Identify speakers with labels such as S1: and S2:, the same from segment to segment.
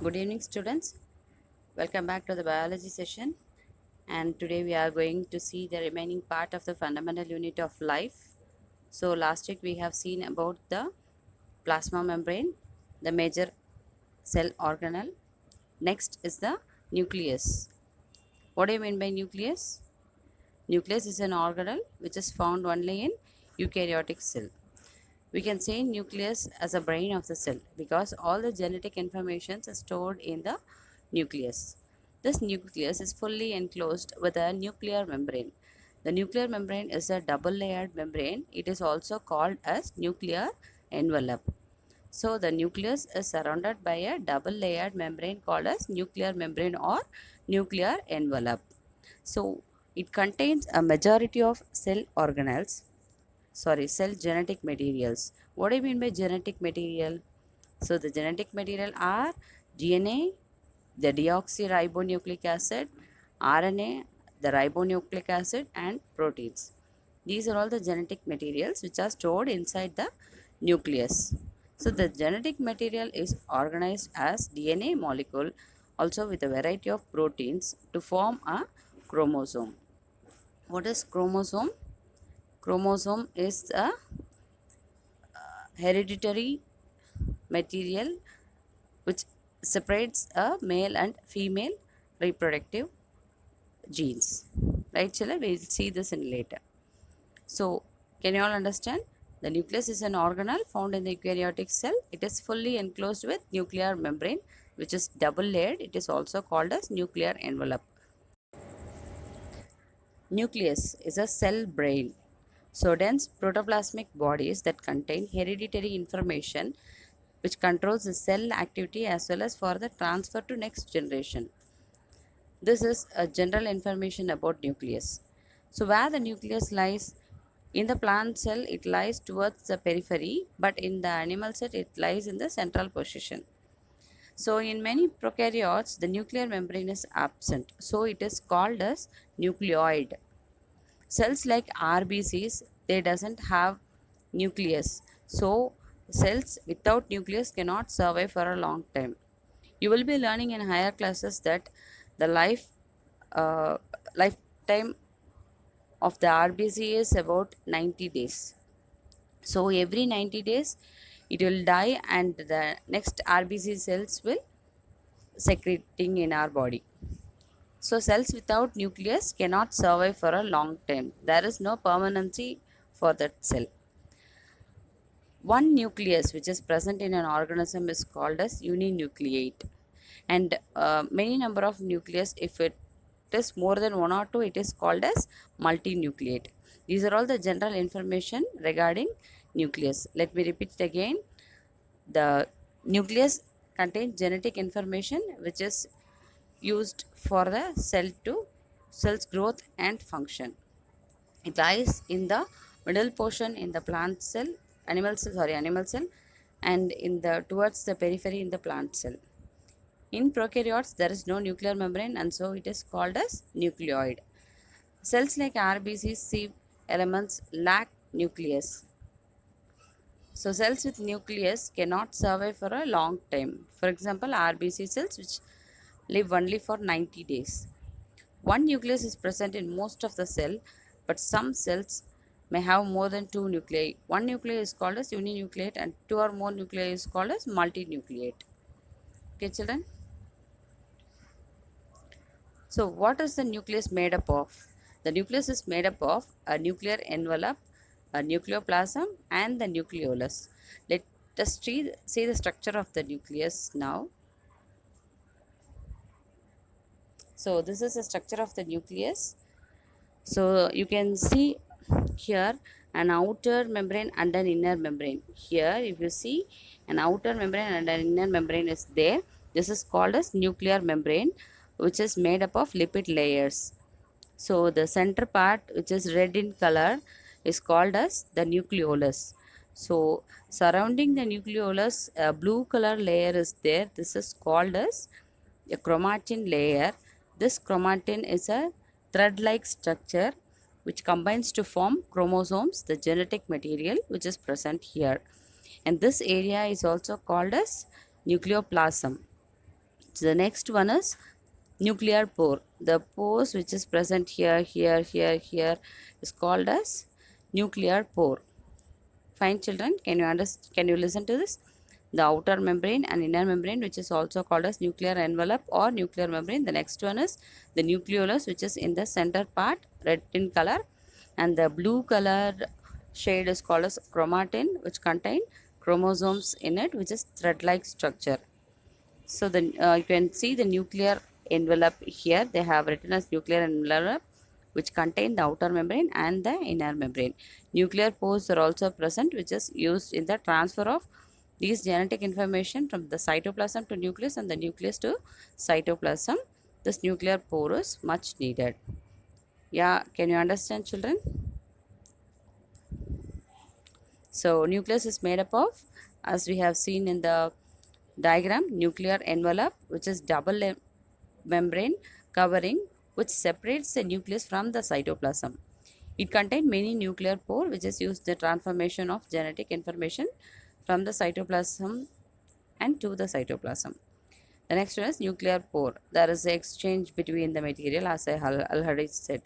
S1: Good evening, students. Welcome back to the biology session. And today we are going to see the remaining part of the fundamental unit of life. So, last week we have seen about the plasma membrane, the major cell organelle. Next is the nucleus. What do you mean by nucleus? Nucleus is an organelle which is found only in eukaryotic cell. We can say nucleus as a brain of the cell because all the genetic information is stored in the nucleus. This nucleus is fully enclosed with a nuclear membrane. The nuclear membrane is a double layered membrane. It is also called as nuclear envelope. So the nucleus is surrounded by a double layered membrane called as nuclear membrane or nuclear envelope. So it contains a majority of cell genetic materials. What do you mean by genetic material? So the genetic material are DNA, the deoxyribonucleic acid, RNA, the ribonucleic acid, and proteins. These are all the genetic materials which are stored inside the nucleus. So the genetic material is organized as DNA molecule also with a variety of proteins to form a chromosome. What is chromosome? Chromosome is a hereditary material which separates a male and female reproductive genes. Right, children? We'll see this in later. So, can you all understand? The nucleus is an organelle found in the eukaryotic cell. It is fully enclosed with nuclear membrane, which is double layered. It is also called as nuclear envelope. Nucleus is a cell brain. So, dense protoplasmic bodies that contain hereditary information which controls the cell activity as well as for the transfer to next generation. This is a general information about nucleus. So where the nucleus lies in the plant cell, it lies towards the periphery, but in the animal cell, it lies in the central position. So in many prokaryotes, the nuclear membrane is absent. So it is called as nucleoid. Cells like RBCs, they doesn't have nucleus. So cells without nucleus cannot survive for a long time. You will be learning in higher classes that the uh, lifetime of the RBC is about 90 days. So every 90 days it will die and the next RBC cells will secreting in our body. So cells without nucleus cannot survive for a long time. There is no permanency for that cell. One nucleus which is present in an organism is called as uninucleate, and many number of nucleus, if it is more than one or two, it is called as multinucleate. These are all the general information regarding nucleus. Let me repeat it again. The nucleus contains genetic information which is used for the cell's growth and function. It lies in the middle portion in the plant cell, animal cell, and in the towards the periphery in the plant cell. In prokaryotes, there is no nuclear membrane and so it is called as nucleoid. Cells like RBCs, C elements lack nucleus. So cells with nucleus cannot survive for a long time. For example, RBC cells which live only for 90 days. One nucleus is present in most of the cell, but some cells may have more than two nuclei. One nuclei is called as uninucleate and two or more nuclei is called as multinucleate. Okay, children? So, what is the nucleus made up of? The nucleus is made up of a nuclear envelope, a nucleoplasm, and the nucleolus. Let us see the structure of the nucleus now. So, this is the structure of the nucleus. So, you can see here an outer membrane and an inner membrane. Here, if you see an outer membrane and an inner membrane is there, this is called as nuclear membrane, which is made up of lipid layers. So the center part, which is red in color, is called as the nucleolus. So surrounding the nucleolus, a blue color layer is there. This is called as a chromatin layer. This chromatin is a thread-like structure which combines to form chromosomes, the genetic material which is present here. And this area is also called as nucleoplasm. The next one is nuclear pore. The pores which is present here, here is called as nuclear pore. Fine children, can you listen to this? The outer membrane and inner membrane, which is also called as nuclear envelope or nuclear membrane. The next one is the nucleolus, which is in the center part, red in color, and the blue color shade is called as chromatin, which contain chromosomes in it, which is thread-like structure. So you can see the nuclear envelope here. They have written as nuclear envelope, which contain the outer membrane and the inner membrane. Nuclear pores are also present, which is used in the transfer of these genetic information from the cytoplasm to nucleus and the nucleus to cytoplasm. This nuclear pore is much needed. Yeah, can you understand, children? So nucleus is made up of, as we have seen in the diagram, nuclear envelope, which is double membrane covering which separates the nucleus from the cytoplasm. It contains many nuclear pore, which is used in the transformation of genetic information from the cytoplasm and to the cytoplasm. The next one is nuclear pore. There is an exchange between the material, as I already said.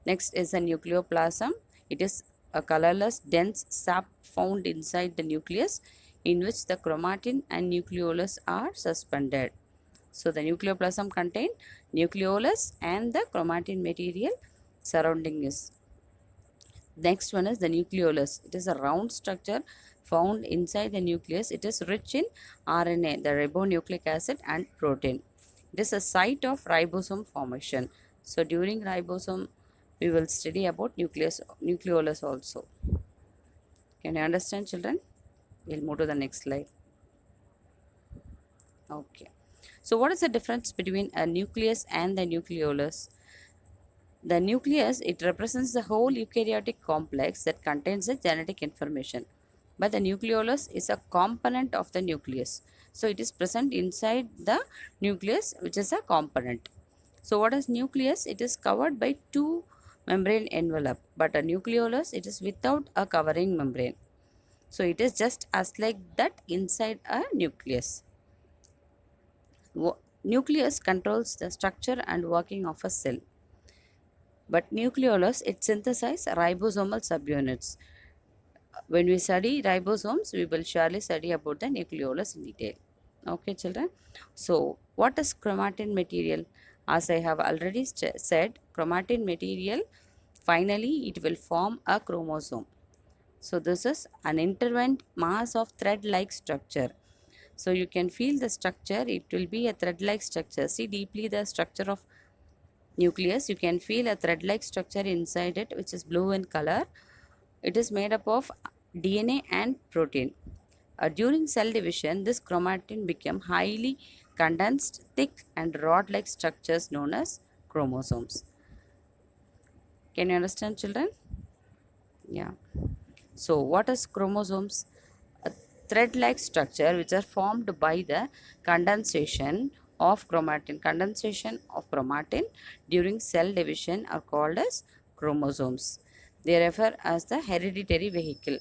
S1: Next is a nucleoplasm. It is a colorless, dense sap found inside the nucleus in which the chromatin and nucleolus are suspended. So the nucleoplasm contain nucleolus and the chromatin material surrounding it. Next one is the nucleolus. It is a round structure found inside the nucleus. It is rich in RNA, the ribonucleic acid, and protein. It is a site of ribosome formation. So during ribosome, we will study about nucleolus also. Can you understand, children? We'll move to the next slide. Okay. So what is the difference between a nucleus and the nucleolus? The nucleus, it represents the whole eukaryotic complex that contains the genetic information. But the nucleolus is a component of the nucleus. So it is present inside the nucleus, which is a component. So what is nucleus? It is covered by two membrane envelope. But a nucleolus, it is without a covering membrane. So it is just as like that inside a nucleus. Nucleus controls the structure and working of a cell. But nucleolus, it synthesizes ribosomal subunits. When we study ribosomes, we will surely study about the nucleolus in detail. Okay, children. So, what is chromatin material? As I have already said, chromatin material, finally, it will form a chromosome. So, this is an intertwined mass of thread-like structure. So, you can feel the structure. It will be a thread-like structure. See deeply the structure of nucleus. You can feel a thread-like structure inside it, which is blue in color. It is made up of DNA and protein. During cell division, this chromatin become highly condensed, thick and rod-like structures known as chromosomes. Can you understand, children? Yeah. So, what is chromosomes? A thread-like structure which are formed by the condensation of chromatin. Condensation of chromatin during cell division are called as chromosomes. They refer as the hereditary vehicle.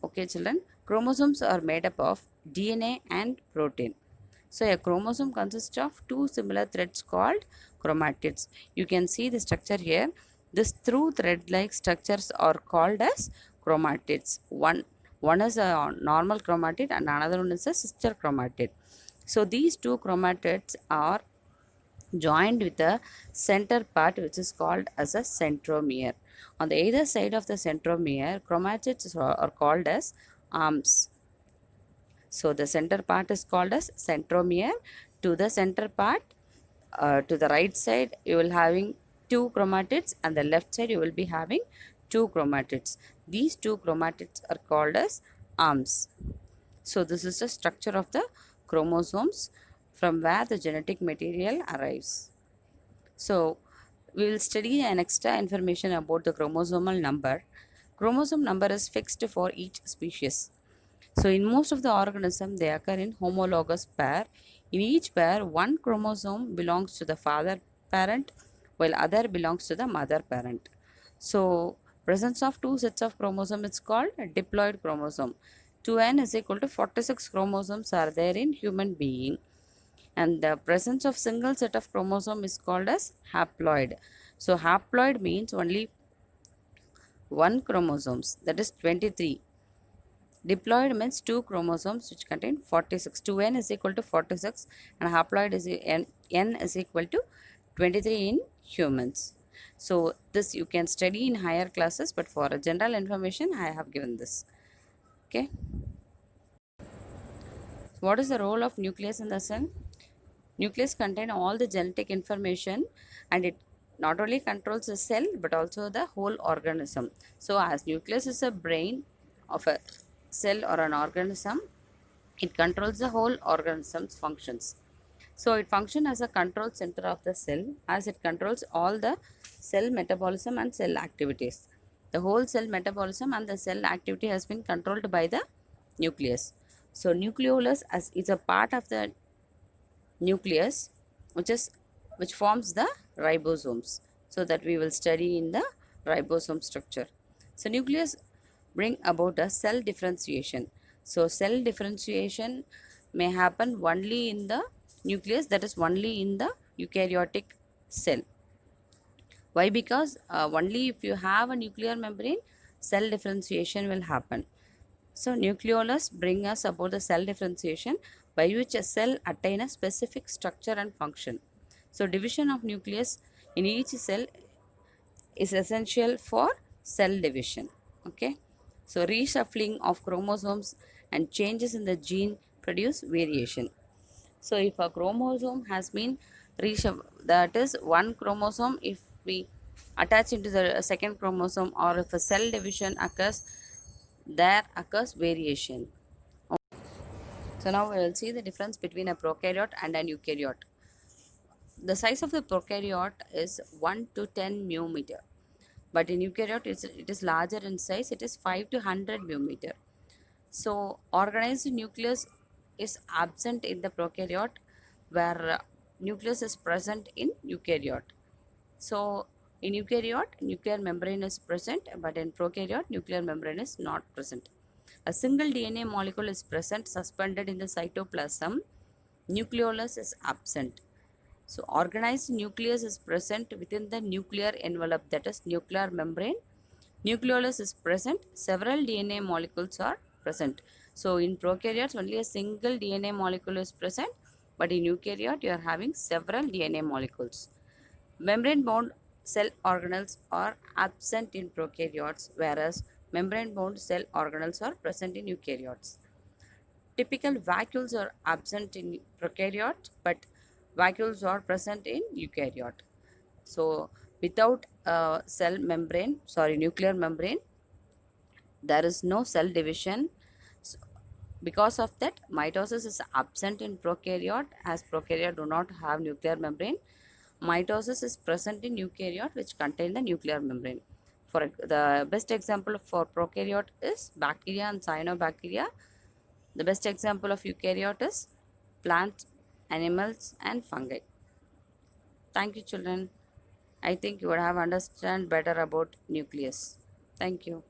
S1: Okay, children. Chromosomes are made up of DNA and protein. So, a chromosome consists of two similar threads called chromatids. You can see the structure here. These through thread-like structures are called as chromatids. One is a normal chromatid and another one is a sister chromatid. So, these two chromatids are joined with the center part, which is called as a centromere. On the either side of the centromere, chromatids are called as arms. So the center part is called as centromere. To the center part, to the right side, you will having two chromatids, and the left side you will be having two chromatids. These two chromatids are called as arms. So this is the structure of the chromosomes from where the genetic material arrives. So we will study an extra information about the chromosomal number. Chromosome number is fixed for each species. So in most of the organisms, they occur in homologous pair. In each pair, one chromosome belongs to the father parent while other belongs to the mother parent. So presence of two sets of chromosomes is called a diploid chromosome. 2n is equal to 46 chromosomes are there in human being. And the presence of single set of chromosome is called as haploid. So haploid means only one chromosomes, that is 23. Diploid means two chromosomes which contain 46. 2n is equal to 46 and haploid is n is equal to 23 in humans. So this you can study in higher classes, but for a general information I have given this. Okay. What is the role of nucleus in the cell? Nucleus contain all the genetic information, and it not only controls the cell but also the whole organism. So as nucleus is a brain of a cell or an organism, it controls the whole organism's functions. So it functions as a control center of the cell, as it controls all the cell metabolism and cell activities. The whole cell metabolism and the cell activity has been controlled by the nucleus. So nucleolus as is a part of the nucleus which forms the ribosomes, so that we will study in the ribosome structure. So nucleus bring about a cell differentiation. So cell differentiation may happen only in the nucleus, that is only in the eukaryotic cell. Why? Because only if you have a nuclear membrane, cell differentiation will happen. So nucleolus bring us about the cell differentiation by which a cell attain a specific structure and function. So division of nucleus in each cell is essential for cell division. Okay. So reshuffling of chromosomes and changes in the gene produce variation. So if a chromosome has been reshuffled, that is one chromosome, if we attach into the second chromosome, or if a cell division occurs, there occurs variation. So now we will see the difference between a prokaryote and an eukaryote. The size of the prokaryote is 1 to 10 μm, but in eukaryote it is larger in size, it is 5 to 100 μm. So organized nucleus is absent in the prokaryote, where nucleus is present in eukaryote. So in eukaryote, nuclear membrane is present, but in prokaryote, nuclear membrane is not present. A single DNA molecule is present suspended in the cytoplasm. Nucleolus is absent. So organized nucleus is present within the nuclear envelope, that is nuclear membrane. Nucleolus is present. Several DNA molecules are present. So in prokaryotes, only a single DNA molecule is present, but in eukaryote, you are having several DNA molecules. Membrane-bound cell organelles are absent in prokaryotes, whereas membrane-bound cell organelles are present in eukaryotes. Typical vacuoles are absent in prokaryote, but vacuoles are present in eukaryote. So without nuclear membrane, there is no cell division. So, because of that, mitosis is absent in prokaryote, as prokaryote do not have nuclear membrane. Mitosis is present in eukaryote, which contain the nuclear membrane. For the best example for prokaryote is bacteria and cyanobacteria. The best example of eukaryote is plants, animals, and fungi. Thank you, children. I think you would have understand better about nucleus. Thank you.